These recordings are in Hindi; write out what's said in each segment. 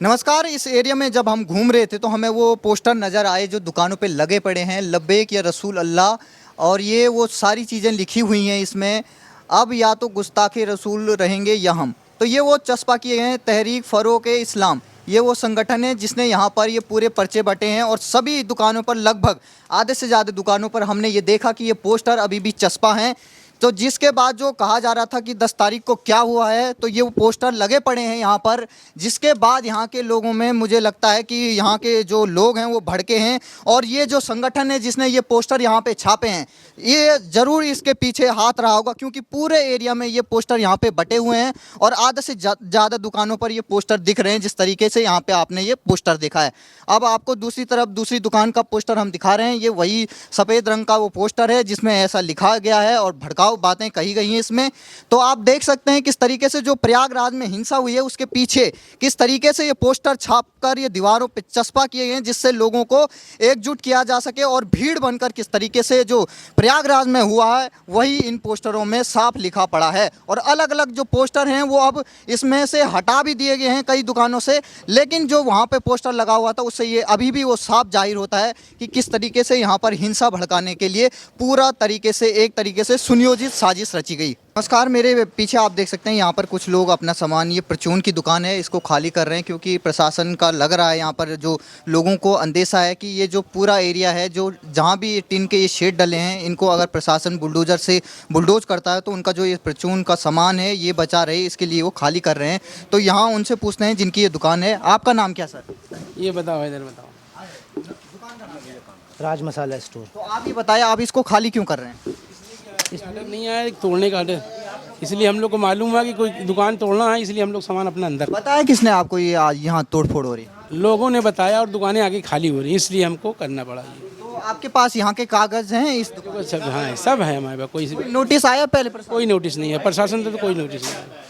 नमस्कार। इस एरिया में जब हम घूम रहे थे तो हमें वो पोस्टर नज़र आए जो दुकानों पे लगे पड़े हैं, लब्बैक या रसूल अल्लाह। और ये वो सारी चीज़ें लिखी हुई हैं इसमें, अब या तो गुस्ताखे रसूल रहेंगे या हम। तो ये वो चस्पा किए हैं तहरीक फ़रोग़ इस्लाम, ये वो संगठन है जिसने यहाँ पर ये पूरे पर्चे बटे हैं। और सभी दुकानों पर, लगभग आधे से ज़्यादा दुकानों पर हमने ये देखा कि ये पोस्टर अभी भी चस्पा हैं। तो जिसके बाद जो कहा जा रहा था कि 10 तारीख को क्या हुआ है, तो ये वो पोस्टर लगे पड़े हैं यहाँ पर। जिसके बाद यहाँ के लोगों में मुझे लगता है कि यहाँ के जो लोग हैं वो भड़के हैं। और ये जो संगठन है जिसने ये पोस्टर यहाँ पे छापे हैं, ये ज़रूर इसके पीछे हाथ रहा होगा, क्योंकि पूरे एरिया में ये पोस्टर यहाँ पे बटे हुए हैं। और आधे से ज़्यादा दुकानों पर ये पोस्टर दिख रहे हैं जिस तरीके से यहाँ पे आपने ये पोस्टर देखा है। अब आपको दूसरी तरफ दूसरी दुकान का पोस्टर हम दिखा रहे हैं। ये वही सफ़ेद रंग का वो पोस्टर है जिसमें ऐसा लिखा गया है और भड़काऊ बातें कही गई हैं इसमें। तो आप देख सकते हैं किस तरीके से जो प्रयागराज में हिंसा हुई है उसके पीछे किस तरीके से ये पोस्टर छापकर ये दीवारों पे चस्पा किए गए हैं, जिससे लोगों को एकजुट किया जा सके। और भीड़ बनकर किस तरीके से जो प्रयागराज में हुआ है वही इन पोस्टरों में साफ लिखा पड़ा है। और अलग अलग जो पोस्टर हैं वो अब इसमें से हटा भी दिए गए हैं कई दुकानों से, लेकिन जो वहाँ पे पोस्टर लगा हुआ था उससे ये अभी भी वो साफ जाहिर होता है कि किस तरीके से यहाँ पर हिंसा भड़काने के लिए पूरा तरीके से, एक तरीके से सुनियोजित साजिश रची गई। नमस्कार, मेरे पीछे आप देख सकते हैं यहाँ पर कुछ लोग अपना सामान, ये परचून की दुकान है, इसको खाली कर रहे हैं क्योंकि प्रशासन का लग रहा है यहाँ पर जो लोगों को अंदेशा है कि ये जो पूरा एरिया है, जो जहाँ भी टिन के ये शेड डले हैं, इनको अगर प्रशासन बुलडोजर से बुलडोज करता है तो उनका जो ये परचून का सामान है ये बचा रहे, इसके लिए वो खाली कर रहे हैं। तो यहाँ उनसे पूछते हैं जिनकी ये दुकान है। आपका नाम क्या सर? ये बताओ, इधर बताओ। राज मसाला स्टोर। तो आप ये बताएं, आप इसको खाली क्यों कर रहे हैं? ऑर्डर नहीं आया तोड़ने का ऑर्डर, इसलिए हम लोग को मालूम हुआ कि कोई दुकान तोड़ना है, इसलिए हम लोग सामान अपना अंदर। बताया किसने आपको ये आज यहाँ तोड़ फोड़ हो रही है? लोगों ने बताया और दुकानें आगे खाली हो रही हैं, इसलिए हमको करना पड़ा ये। तो आपके पास यहाँ के कागज हैं इस दुकान? सब हाँ, सब है हमारे पास। कोई नोटिस आया पहले? कोई नोटिस नहीं है, प्रशासन से तो कोई नोटिस नहीं है।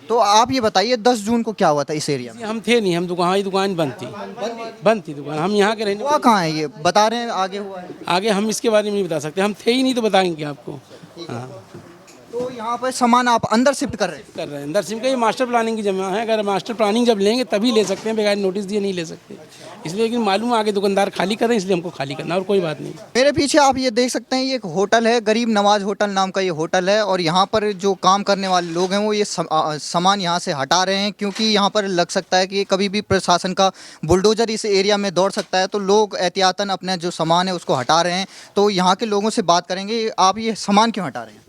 तो आप ये बताइए 10 जून को क्या हुआ था इस एरिया में? हम थे नहीं, हम दुकान, हमारी दुकान बंद थी दुकान। हम यहाँ के रहने। हुआ कहाँ है ये बता रहे हैं? आगे हुआ है? आगे हम इसके बारे में नहीं बता सकते, हम थे ही नहीं तो बताएंगे आपको। हाँ, तो यहाँ पर सामान आप अंदर शिफ्ट कर रहे हैं? कर रहे हैं अंदर। सिम का ये मास्टर प्लानिंग की जमा है, अगर मास्टर प्लानिंग जब लेंगे तभी ले सकते हैं, बगैर नोटिस दिए नहीं ले सकते। इसलिए, लेकिन मालूम आगे दुकानदार खाली कर रहे हैं, इसलिए हमको खाली करना, और कोई बात नहीं। मेरे पीछे आप ये देख सकते हैं, ये एक होटल है, गरीब नवाज होटल नाम का ये होटल है। और यहाँ पर जो काम करने वाले लोग हैं वो ये सामान यहाँ से हटा रहे हैं, क्योंकि यहाँ पर लग सकता है कि कभी भी प्रशासन का बुलडोजर इस एरिया में दौड़ सकता है। तो लोग एहतियातन अपना जो सामान है उसको हटा रहे हैं। तो यहाँ के लोगों से बात करेंगे, आप ये सामान क्यों हटा रहे हैं?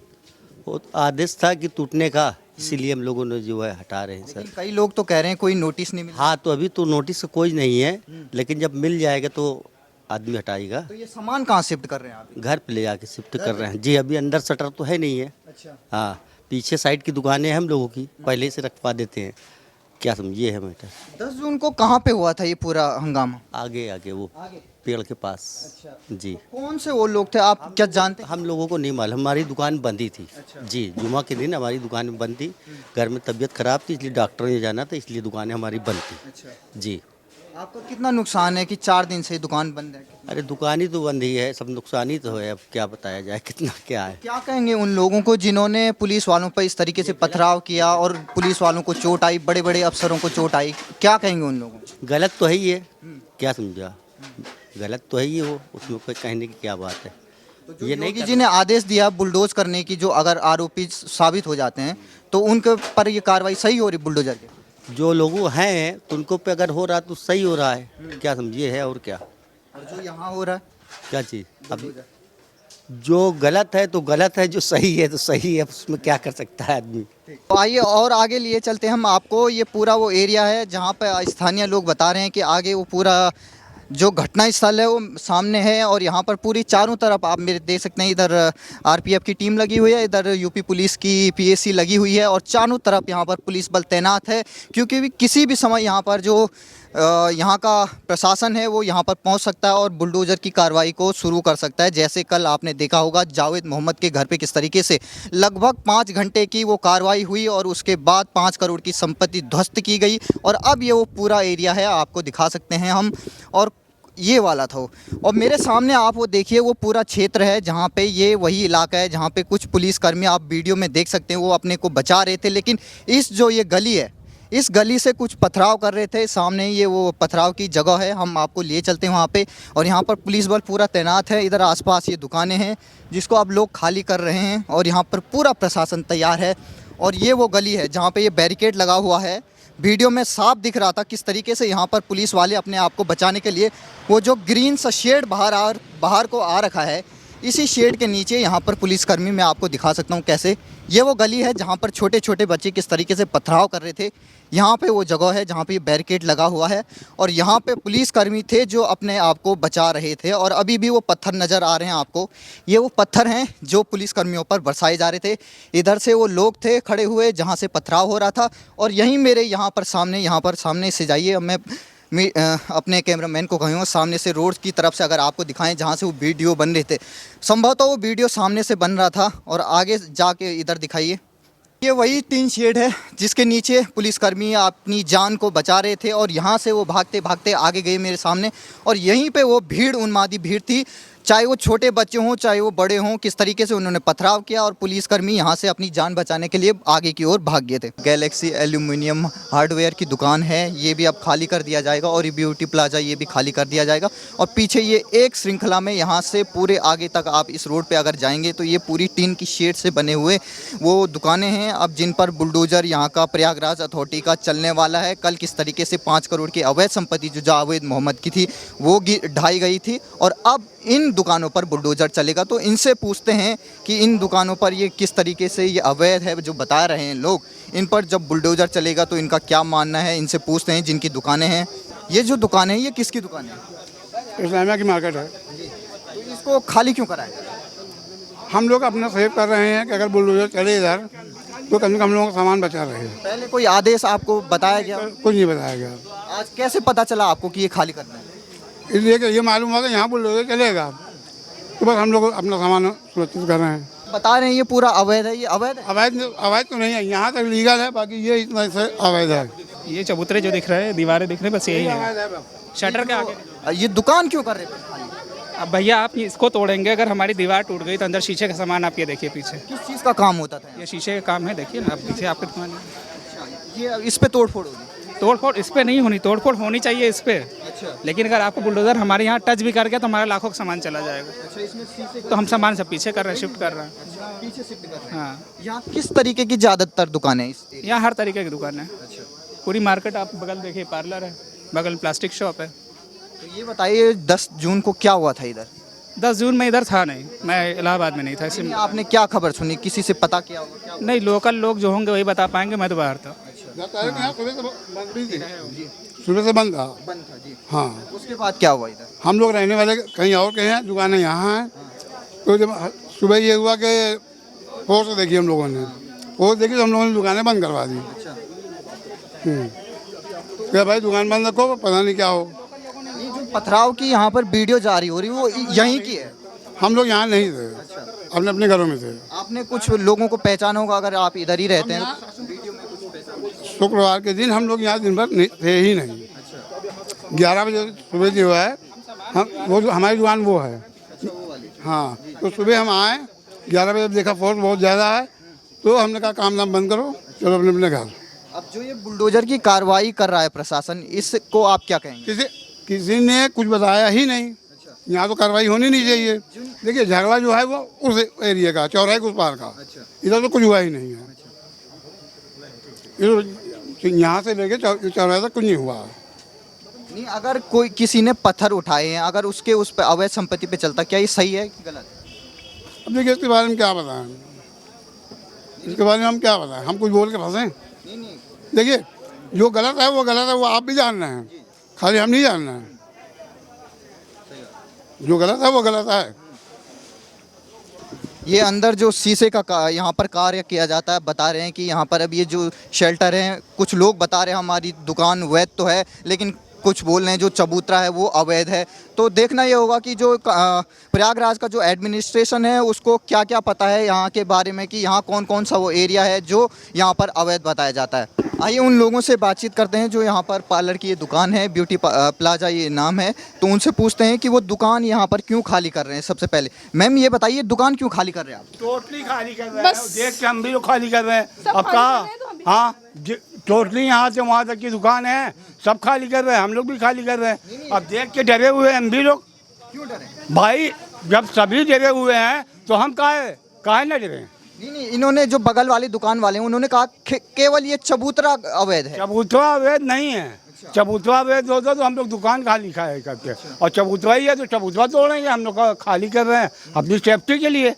वो आदेश था कि टूटने का, इसीलिए हम लोगों ने जो है हटा रहे हैं सर। कई लोग तो कह रहे हैं कोई नोटिस नहीं मिला। हाँ, तो अभी तो नोटिस कोई नहीं है, लेकिन जब मिल जाएगा तो आदमी हटाएगा। तो ये सामान कहाँ शिफ्ट कर रहे हैं आप? घर पे ले जाके शिफ्ट कर रहे हैं जी। अभी अंदर शटर तो है नहीं है। अच्छा। हाँ, पीछे साइड की दुकानें हैं हम लोगों की, पहले से रखवा देते हैं। क्या समझिए है मैटर। 10 जून को कहाँ पे हुआ था ये पूरा हंगामा? आगे आगे वो पेड़ के पास। अच्छा। जी। कौन से वो लोग थे, आप क्या जानते हैं? हम लोगों को नहीं मालूम, हमारी दुकान बंदी थी। जी, जुमा के दिन हमारी दुकान बंद थी। घर में तबीयत खराब थी, इसलिए डॉक्टर ने जाना था, इसलिए दुकानें हमारी बंद थी। अच्छा। जी। आपका कितना नुकसान है कि 4 दिन से दुकान बंद है? अरे दुकान ही तो बंद ही है, सब नुकसान ही तो है। अब क्या बताया जाए, कितना क्या है। क्या कहेंगे उन लोगों को जिन्होंने पुलिस वालों पर इस तरीके से पथराव किया और पुलिस वालों को चोट आई, बड़े बड़े अफसरों को चोट आई? क्या कहेंगे उन लोगों को? गलत तो है ही है, क्या समझा, गलत तो है ही वो, उसमें कोई कहने की क्या बात है। तो ये नहीं योगी जी ने आदेश दिया बुलडोज करने की, जो अगर आरोपी साबित हो जाते हैं तो उनके पर ये कार्रवाई सही हो रही बुलडोजर के? जो लोग हैं तो उनको पे अगर हो रहा तो सही हो रहा है, क्या समझिए है और क्या। और जो यहाँ हो रहा है क्या चीज़, अब जो गलत है तो गलत है, जो सही है तो सही है, उसमें क्या कर सकता है आदमी। तो आइए और आगे लिए चलते हैं हम आपको। ये पूरा वो एरिया है जहाँ पर स्थानीय लोग बता रहे हैं कि आगे वो पूरा जो घटना स्थल है वो सामने है। और यहाँ पर पूरी चारों तरफ आप मेरे देख सकते हैं, इधर आरपीएफ की टीम लगी हुई है, इधर यूपी पुलिस की पीएसी लगी हुई है, और चारों तरफ यहाँ पर पुलिस बल तैनात है। क्योंकि भी किसी भी समय यहाँ पर जो यहाँ का प्रशासन है वो यहाँ पर पहुँच सकता है और बुलडोज़र की कार्रवाई को शुरू कर सकता है। जैसे कल आपने देखा होगा जावेद मोहम्मद के घर पे किस तरीके से लगभग 5 घंटे की वो कार्रवाई हुई और उसके बाद 5 करोड़ की संपत्ति ध्वस्त की गई। और अब ये वो पूरा एरिया है, आपको दिखा सकते हैं हम। और ये वाला था वो। और मेरे सामने आप वो देखिए, वो पूरा क्षेत्र है जहाँ पे ये वही इलाका है जहाँ पे कुछ पुलिसकर्मी आप वीडियो में देख सकते हैं वो अपने को बचा रहे थे, लेकिन इस जो ये गली है, इस गली से कुछ पथराव कर रहे थे। सामने ये वो पथराव की जगह है, हम आपको लिए चलते हैं वहाँ पे। और यहाँ पर पुलिस बल पूरा तैनात है। इधर आसपास ये दुकानें हैं जिसको अब लोग खाली कर रहे हैं और यहाँ पर पूरा प्रशासन तैयार है। और ये वो गली है जहाँ पे ये बैरिकेड लगा हुआ है। वीडियो में साफ दिख रहा था किस तरीके से यहाँ पर पुलिस वाले अपने आप को बचाने के लिए वो जो ग्रीन सा शेड बाहर को आ रखा है, इसी शेड के नीचे यहाँ पर पुलिसकर्मी मैं आपको दिखा सकता हूँ कैसे। ये वो गली है जहाँ पर छोटे छोटे बच्चे किस तरीके से पथराव कर रहे थे। यहाँ पे वो जगह है जहाँ पे ये बैरिकेड लगा हुआ है और यहाँ पे पुलिसकर्मी थे जो अपने आप को बचा रहे थे। और अभी भी वो पत्थर नज़र आ रहे हैं आपको, ये वो पत्थर हैं जो पुलिसकर्मियों पर बरसाए जा रहे थे। इधर से वो लोग थे खड़े हुए जहाँ से पथराव हो रहा था। और यहीं मेरे यहाँ पर सामने से जाइए, मैं अपने कैमरामैन को कहूँगा सामने से रोड की तरफ से अगर आपको दिखाएं जहाँ से वो वीडियो बन रहे थे। संभवतः वो वीडियो सामने से बन रहा था। और आगे जाके इधर दिखाइए, ये वही टीन शेड है जिसके नीचे पुलिसकर्मी अपनी जान को बचा रहे थे। और यहाँ से वो भागते भागते आगे गए मेरे सामने और यहीं पे वो भीड़, उन्मादी भीड़ थी, चाहे वो छोटे बच्चे हों चाहे वो बड़े हों, किस तरीके से उन्होंने पथराव किया और पुलिसकर्मी यहाँ से अपनी जान बचाने के लिए आगे की ओर भाग गए थे। गैलेक्सी एल्यूमिनियम हार्डवेयर की दुकान है, ये भी अब खाली कर दिया जाएगा। और ये ब्यूटी प्लाजा ये भी खाली कर दिया जाएगा। और पीछे ये एक श्रृंखला में यहाँ से पूरे आगे तक आप इस रोड पे अगर जाएंगे तो ये पूरी टीन की शेड से बने हुए वो दुकानें हैं अब जिन पर बुलडोज़र यहाँ का प्रयागराज अथॉरिटी का चलने वाला है। कल किस तरीके से 5 करोड़ की अवैध संपत्ति जो जावेद मोहम्मद की थी वो ढाई गई थी और अब इन दुकानों पर बुलडोज़र चलेगा। तो इनसे पूछते हैं कि इन दुकानों पर ये किस तरीके से ये अवैध है जो बता रहे हैं लोग, इन पर जब बुलडोज़र चलेगा तो इनका क्या मानना है। इनसे पूछते हैं जिनकी दुकानें हैं। ये जो दुकान है ये किसकी दुकान है? इस्लामिया की मार्केट है। तो इसको खाली क्यों कराया? हम लोग अपना सेव कर रहे हैं कि अगर बुलडोजर चले इधर तो कम से कम हम लोगों का सामान बचा रहे हैं। पहले कोई आदेश आपको बताया गया? कुछ नहीं बताया गया। आज कैसे पता चला आपको कि ये खाली करना है? इसलिए कि ये मालूम हुआ कि यहाँ बुलडोजर चलेगा तो बस हम लोग अपना सामान सुरक्षित कर रहे हैं। बता रहे हैं ये पूरा अवैध है, ये अवैध है? अवैध तो नहीं है, यहाँ तक लीगल है, बाकी ये इतना से अवैध है। ये चबूतरे जो दिख रहे हैं, दीवारें दिख रही हैं, बस यही है। शटर के आगे ये दुकान क्यों कर रहे थे खाली? अब भैया आप इसको तोड़ेंगे, अगर हमारी दीवार टूट गई तो अंदर शीशे का सामान आप ये देखिए पीछे, किस चीज़ का काम होता था? ये शीशे का काम है, देखिए ना आप पीछे आपके दुकान है। ये इस पे तोड़ फोड़ होगी? तोड़फोड़ इस पे नहीं होनी, तोड़फोड़ होनी चाहिए इस पे। अच्छा। लेकिन अगर आपको बुलडोजर हमारे यहाँ टच भी कर गया तो हमारा लाखों का सामान चला जाएगा। अच्छा, इसमें शीशे तो हम सामान सब पीछे कर रहे हैं, शिफ्ट कर रहे हैं। पीछे शिफ्ट कर रहे हैं। हाँ, यहाँ किस तरीके की ज़्यादातर दुकानें हैं इस एरिया? यहाँ हर तरीके की दुकान है। पूरी मार्केट आप बगल देखिए, पार्लर है, बगल में प्लास्टिक शॉप है। तो ये बताइए 10 जून को क्या हुआ था इधर? 10 जून में इधर था नहीं, मैं इलाहाबाद में नहीं था इसलिए। आपने क्या खबर सुनी, किसी से पता किया होगा क्या? नहीं, लोकल लोग जो होंगे वही बता पाएंगे, मैं तो बाहर था। सुबह से बंद था। बंद था जी। हाँ, उसके बाद क्या हुआ इधर? हम लोग रहने वाले कहीं और के हैं, दुकानें यहाँ हैं। तो जब सुबह ये हुआ कि फोर्स देखी हम लोगों ने, फोर्स देखी तो हम लोगों ने दुकानें बंद करवा दी। क्या भाई दुकान बंद रखो, पता नहीं क्या हो। ये जो पथराव की यहाँ पर वीडियो जारी हो रही है वो यहीं की है? हम लोग यहाँ नहीं थे, अपने अपने घरों में थे। आपने कुछ लोगों को पहचाना होगा अगर आप इधर ही रहते हैं? शुक्रवार के दिन हम लोग यहाँ दिन भर थे ही नहीं। 11 बजे सुबह जो है हम वो जो हमारी दुकान वो है। हाँ, तो सुबह हम आए 11 बजे, देखा फोर्स बहुत ज़्यादा है तो हमने कहा काम नाम बंद करो, चलो अपने अपने घर। अब जो ये बुलडोजर की कार्रवाई कर रहा है प्रशासन, इसको आप क्या कहेंगे? किसी ने कुछ बताया ही नहीं। यहाँ तो कार्रवाई होनी नहीं चाहिए। देखिए झगड़ा जो है वो उस एरिया का, चौराहे के उस पार का, इधर तो कुछ हुआ ही नहीं है। यहाँ से लेके चौराहे तक कुछ नहीं हुआ। नहीं, अगर कोई किसी ने पत्थर उठाए हैं, अगर उसके उस पर अवैध संपत्ति पे चलता, क्या ये सही है कि गलत है? अब देखिए इसके बारे में क्या बताएं, इसके बारे में हम क्या बताएं, हम कुछ बोल के फंसे? नहीं। देखिए जो गलत है वो आप भी जान रहे हैं, खाली हम नहीं जान रहे हैं। जो गलत है वो गलत है। ये अंदर जो शीशे का यहाँ पर कार्य किया जाता है, बता रहे हैं कि यहाँ पर अब ये जो शेल्टर है, कुछ लोग बता रहे हैं हमारी दुकान वैध तो है लेकिन कुछ बोल रहे हैं जो चबूतरा है वो अवैध है। तो देखना ये होगा कि जो प्रयागराज का जो एडमिनिस्ट्रेशन है उसको क्या क्या पता है यहाँ के बारे में, कि यहाँ कौन कौन सा वो एरिया है जो यहाँ पर अवैध बताया जाता है। आइए उन लोगों से बातचीत करते हैं जो यहाँ पर पार्लर की ये दुकान है, ब्यूटी प्लाजा ये नाम है। तो उनसे पूछते हैं कि वो दुकान यहाँ पर क्यों खाली कर रहे हैं। सबसे पहले मैम ये बताइए, दुकान क्यों खाली कर रहे हैं आप? टोटली खाली कर रहे हैं, देख के हम भी लोग खाली कर रहे हैं। अब कहा हाँ टोटली यहाँ से वहाँ तक की दुकान है, सब खाली कर रहे हैं, हम लोग भी खाली कर रहे हैं। अब देख के डरे हुए हैं हम भी लोग। क्यों डरे भाई जब सभी डरे हुए हैं तो हम काहे न डरे। नहीं, इन्होंने जो बगल वाली दुकान वाले हैं उन्होंने कहा केवल ये चबूतरा अवैध है। चबूतरा अवैध नहीं है। चबूतरा अवैध होता तो हम लोग दुकान खाली खाए करते, और चबूतरा ही है तो चबूतरा तोड़ेंगे। हम लोग खाली कर रहे हैं अपनी सेफ्टी के लिए।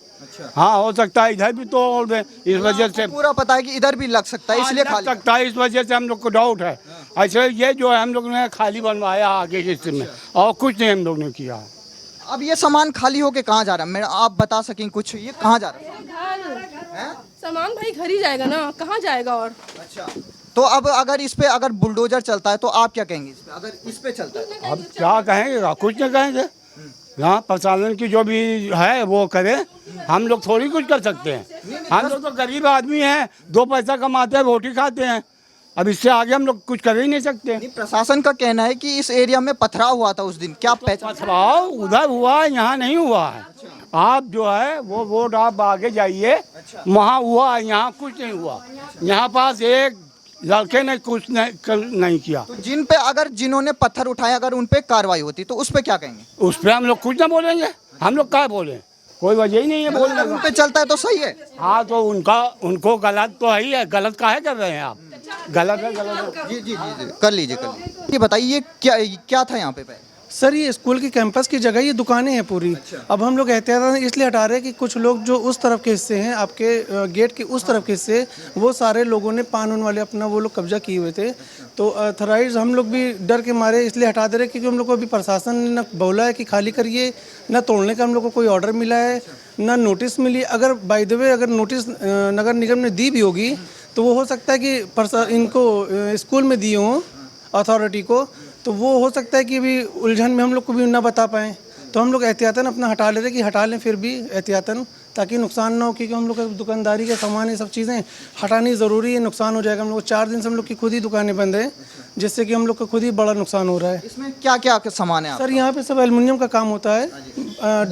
हाँ हो सकता है इधर भी तोड़ दें, इस वजह से पूरा पता है कि इधर भी लग सकता है, इसलिए लग खाली सकता है, इस वजह से हम लोग को डाउट है। ऐसे ये जो है हम लोग ने खाली बनवाया आगे के हिस्से में, और कुछ नहीं हम लोग ने किया। अब ये सामान खाली होके कहाँ जा रहा है मैडम, आप बता सकें कुछ, ये कहाँ जा रहा है? सामान भाई घर ही जाएगा ना, कहाँ जाएगा और। अच्छा, तो अब अगर इस पे अगर बुलडोजर चलता है तो आप क्या कहेंगे इस पे, अगर इस पे चलता है? अब क्या कहेंगे, कुछ नहीं कहेंगे। यहाँ प्रशासन की जो भी है वो करे, हम लोग थोड़ी कुछ कर सकते हैं। हम लोग तो गरीब आदमी हैं, 2 पैसा कमाते हैं, रोटी खाते हैं। अब इससे आगे हम लोग कुछ कर ही नहीं सकते। नहीं, प्रशासन का कहना है कि इस एरिया में पथराव हुआ था उस दिन, क्या पथराव उधर हुआ, यहाँ नहीं हुआ है। आप जो है वो वोट आप आगे जाइए, वहाँ हुआ, यहाँ कुछ नहीं हुआ। यहाँ पास एक लड़के ने कुछ नहीं किया। तो जिन पे अगर जिन्होंने पत्थर उठाया अगर उन पे कार्रवाई होती तो उस पे क्या कहेंगे? उस पर हम लोग कुछ ना बोलेंगे, हम लोग क्या बोले, कोई वजह ही नहीं है बोलने उन पे चलता है तो सही है। हाँ तो उनको गलत तो है ही है, गलत काहे कर रहे हैं आप? गलत है, गलत है। जी जी जी कर लीजिए कर लीजिए। ये बताइए क्या था यहाँ पे? सर ये स्कूल की कैंपस की जगह, ये दुकानें हैं पूरी। अब हम लोग एहतियात इसलिए हटा रहे हैं कि कुछ लोग जो उस तरफ के हिस्से हैं, आपके गेट के उस तरफ के हिस्से, वो सारे लोगों ने पान उन वाले अपना वो लोग कब्जा किए हुए थे। तो अथराइज हम लोग भी डर के मारे इसलिए हटा दे रहे क्योंकि हम लोग को अभी प्रशासन ने न बोला है कि खाली करिए, न तोड़ने का हम लोग को कोई ऑर्डर मिला है, न नोटिस मिली। अगर बाय द वे अगर नोटिस नगर निगम ने दी भी होगी तो वो हो सकता है कि इनको स्कूल में दिए हों अथॉरिटी को, तो वो हो सकता है कि अभी उलझन में हम लोग को भी ना बता पाएँ। तो हम लोग एहतियातन अपना हटा ले रहे कि हटा लें फिर भी एहतियातन, ताकि नुकसान ना हो, क्योंकि हम लोग का दुकानदारी का सामान ये सब चीज़ें हटानी ज़रूरी है, नुकसान हो जाएगा। हम लोग 4 दिन से हम लोग की खुद ही दुकानें बंद हैं, जिससे कि हम लोग का खुद ही बड़ा नुकसान हो रहा है। इसमें क्या क्या सामान है? सर यहाँ पे सब एल्युमिनियम का काम होता है,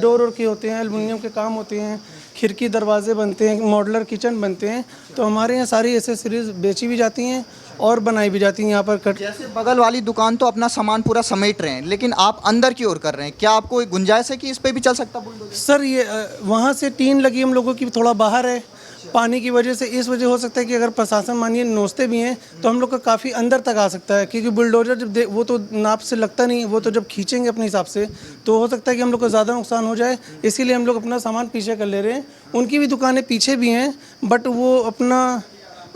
डोर के होते हैं, एल्युमिनियम के काम होते हैं, खिड़की दरवाजे बनते हैं, मॉडुलर किचन बनते हैं। तो हमारे यहाँ सारी एसेसरीज बेची भी जाती हैं और बनाई भी जाती हैं यहाँ पर। जैसे बगल वाली दुकान तो अपना सामान पूरा समेट रहे हैं, लेकिन आप अंदर की ओर कर रहे हैं, क्या आपको कोई गुंजाइश है कि इस पे भी चल सकता बुलडोजर? सर ये वहाँ से टीन लगी हम लोगों की थोड़ा बाहर है पानी की वजह से, इस वजह हो सकता है कि अगर प्रशासन मानिए नोचते भी हैं तो हम लोग का काफ़ी अंदर तक आ सकता है, क्योंकि बुलडोजर जब वो तो नाप से लगता नहीं, वो तो जब खींचेंगे अपने हिसाब से तो हो सकता है कि हम लोग को ज़्यादा नुकसान हो जाए। इसीलिए हम लोग अपना सामान पीछे कर ले रहे हैं। उनकी भी दुकानें पीछे भी हैं, बट वो अपना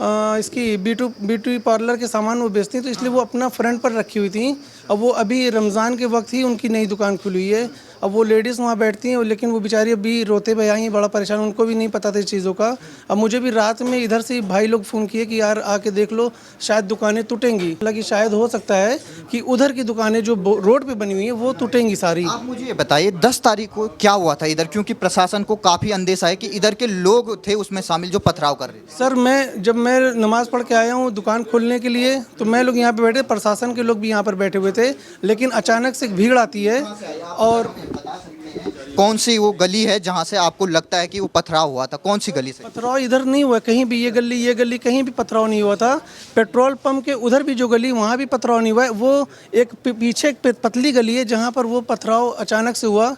इसकी ब्यूटी पार्लर के सामान वो बेचती हैं, तो इसलिए वो अपना फ्रंट पर रखी हुई थी। अब वो अभी रमज़ान के वक्त ही उनकी नई दुकान खुली हुई है। अब वो लेडीज़ वहाँ बैठती हैं, लेकिन वो बेचारी अभी रोते हुए आई हैं, बड़ा परेशान, उनको भी नहीं पता था इस चीज़ों का। अब मुझे भी रात में इधर से भाई लोग फ़ोन किए कि यार आके देख लो, शायद दुकानें टूटेंगी। हालांकि शायद हो सकता है कि उधर की दुकानें जो रोड पे बनी हुई हैं वो टूटेंगी सारी। आप मुझे ये बताइए 10 तारीख को क्या हुआ था इधर, क्योंकि प्रशासन को काफ़ी अंदेशा है कि इधर के लोग थे उसमें शामिल जो पथराव कर रहे थे। सर जब मैं नमाज़ पढ़ के आया हूँ दुकान खोलने के लिए, तो मैं लोग यहाँ पे बैठे, प्रशासन के लोग भी यहाँ पर बैठे हुए थे, लेकिन अचानक से भीड़ आती है। और कौन सी वो गली है जहाँ से आपको लगता है कि वो पथराव हुआ था, कौन सी गली से? पथराव इधर नहीं हुआ कहीं भी, ये गली कहीं भी पथराव नहीं हुआ था। पेट्रोल पंप के उधर भी जो गली, वहाँ भी पथराव नहीं हुआ है। वो एक पीछे एक पतली गली है जहाँ पर वो पथराव अचानक से हुआ।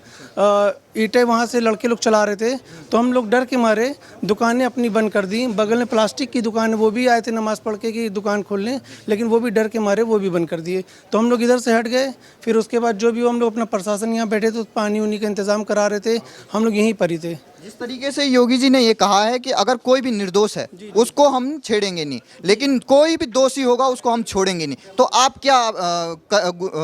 ईंटें वहाँ से लड़के लोग चला रहे थे, तो हम लोग डर के मारे दुकानें अपनी बंद कर दी। बगल में प्लास्टिक की दुकान, वो भी आए थे नमाज़ पढ़ के कि दुकान खोल लें, लेकिन वो भी डर के मारे वो भी बंद कर दिए। तो हम लोग इधर से हट गए। फिर उसके बाद जो भी हम लोग अपना प्रशासन यहाँ बैठे तो पानी उनी का इंतज़ाम करा रहे थे, हम लोग यहीं पर ही थे। जिस तरीके से योगी जी ने ये कहा है कि अगर कोई भी निर्दोष है उसको हम छेड़ेंगे नहीं, लेकिन कोई भी दोषी होगा उसको हम छोड़ेंगे नहीं, तो आप क्या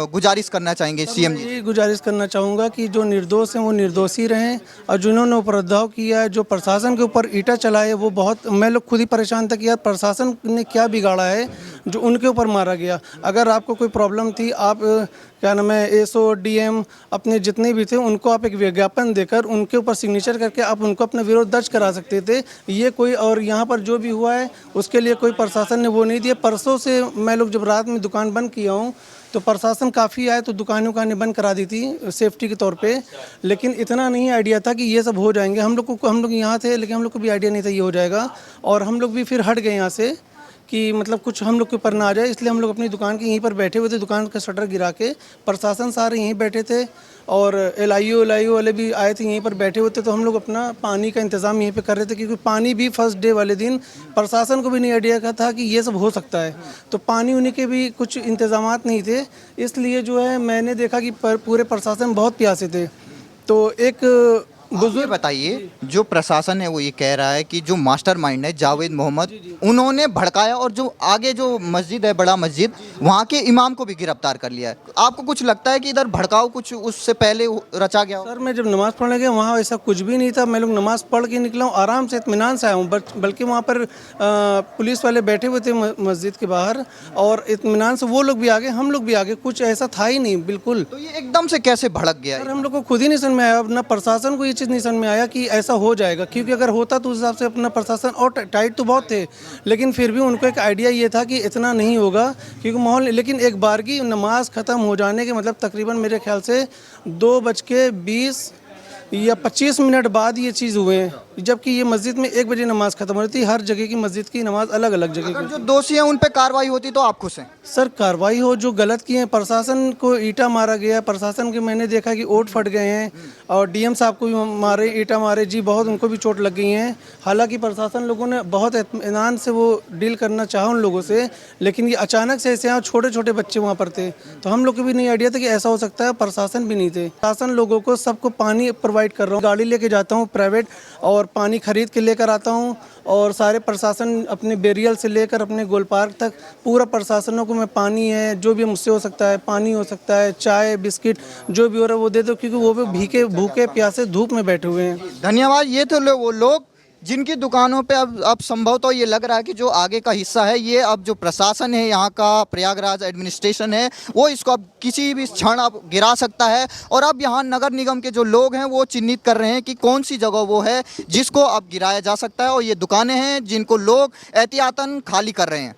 गुजारिश करना चाहेंगे सीएम जी? ये गुजारिश करना चाहूँगा कि जो निर्दोष हैं वो निर्दोष ही रहें, और जिन्होंने उपद्रव किया है, जो प्रशासन के ऊपर ईंटा चलाए, वो बहुत, मैं लोग खुद ही परेशान था कि यार प्रशासन ने क्या बिगाड़ा है जो उनके ऊपर मारा गया। अगर आपको कोई प्रॉब्लम थी, आप क्या नाम है एसओ डीएम अपने जितने भी थे उनको आप एक विज्ञापन देकर उनके ऊपर सिग्नेचर करके आप उनको अपना विरोध दर्ज करा सकते थे। ये कोई और यहाँ पर जो भी हुआ है उसके लिए कोई प्रशासन ने वो नहीं दिया। परसों से मैं लोग जब रात में दुकान बंद किया हूँ तो प्रशासन काफ़ी आए तो दुकानें बंद करा दी थी सेफ्टी के तौर पे, लेकिन इतना नहीं आइडिया था कि ये सब हो जाएंगे। हम लोग यहाँ थे लेकिन हम लोग को भी आइडिया नहीं था ये हो जाएगा, और हम लोग भी फिर हट गए यहाँ से कि मतलब कुछ हम लोग के ऊपर ना आ जाए, इसलिए हम लोग अपनी दुकान के यहीं पर बैठे हुए थे। दुकान का शटर गिरा के प्रशासन सारे यहीं बैठे थे और एलआईओ वाले भी आए थे, यहीं पर बैठे हुए थे। तो हम लोग अपना पानी का इंतज़ाम यहीं पे कर रहे थे, क्योंकि पानी भी फर्स्ट डे वाले दिन प्रशासन को भी नहीं आइडिया था कि ये सब हो सकता है। तो पानी उन्हीं के भी कुछ इंतज़ामात नहीं थे, इसलिए जो है मैंने देखा कि पूरे प्रशासन बहुत प्यासे थे। तो एक ये बताइए, जो प्रशासन है वो ये कह रहा है कि जो मास्टरमाइंड है जावेद मोहम्मद, उन्होंने भड़काया और जो आगे जो मस्जिद है बड़ा मस्जिद, वहाँ के इमाम को भी गिरफ्तार कर लिया है। आपको कुछ लगता है कि इधर भड़काऊ कुछ उससे पहले रचा गया हो? सर मैं जब नमाज़ पढ़ने गया वहाँ ऐसा कुछ भी नहीं था। मैं लोग नमाज़ पढ़ के निकला हूँ, आराम से इत्मीनान से आया हूँ, बल्कि वहाँ पर पुलिस वाले बैठे हुए थे मस्जिद के बाहर और इत्मीनान से वो लोग भी आगे, हम लोग भी आगे, कुछ ऐसा था ही नहीं बिल्कुल। तो ये एकदम से कैसे भड़क गया? सर हम लोग को खुद ही नहीं समझ में आया, अपना प्रशासन को ये चीज़ नहीं समझ में आया कि ऐसा हो जाएगा, क्योंकि अगर होता तो उस हिसाब से अपना प्रशासन और टाइट तो बहुत थे, लेकिन फिर भी उनको एक आइडिया ये था कि इतना नहीं होगा क्योंकि माहौल। लेकिन एक बार की नमाज ख़त्म हो जाने के मतलब तकरीबन मेरे ख्याल से 2:20 या 25 मिनट बाद ये चीज़ हुए हैं, जबकि ये मस्जिद में 1 बजे नमाज खत्म हो रही थी। हर जगह की मस्जिद की नमाज अलग अलग जगह अगर की। जो दोषी हैं उन पे कार्रवाई होती तो आप खुश हैं? सर कार्रवाई हो, जो गलत किए हैं, प्रशासन को ईटा मारा गया, प्रशासन के मैंने देखा कि ओट फट गए हैं और डीएम साहब को भी मारे, ईटा मारे जी, बहुत उनको भी चोट लग गई हैं। हालांकि प्रशासन लोगों ने बहुत इत्मीनान से वो डील करना चाहा उन लोगों से, लेकिन ये अचानक से ऐसे यहाँ छोटे छोटे बच्चे वहाँ पर थे, तो हम लोग को भी नहीं आइडिया था कि ऐसा हो सकता है। प्रशासन भी नहीं थे। प्रशासन लोगों को सबको पानी प्रोवाइड कर रहा हूँ, गाड़ी लेके जाता हूँ प्राइवेट और पानी खरीद के लेकर आता हूँ, और सारे प्रशासन अपने बेरियल से लेकर अपने गोल पार्क तक पूरा प्रशासनों को मैं पानी है, जो भी मुझसे हो सकता है, पानी हो सकता है, चाय बिस्किट जो भी हो रहा है वो दे दो, क्योंकि वो भी भूखे प्यासे धूप में बैठे हुए हैं। धन्यवाद। ये थे वो लोग जिनकी दुकानों पे अब संभवतः ये लग रहा है कि जो आगे का हिस्सा है ये अब जो प्रशासन है यहाँ का, प्रयागराज एडमिनिस्ट्रेशन है, वो इसको अब किसी भी क्षण अब गिरा सकता है। और अब यहाँ नगर निगम के जो लोग हैं वो चिन्हित कर रहे हैं कि कौन सी जगह वो है जिसको अब गिराया जा सकता है, और ये दुकानें हैं जिनको लोग एहतियातन खाली कर रहे हैं।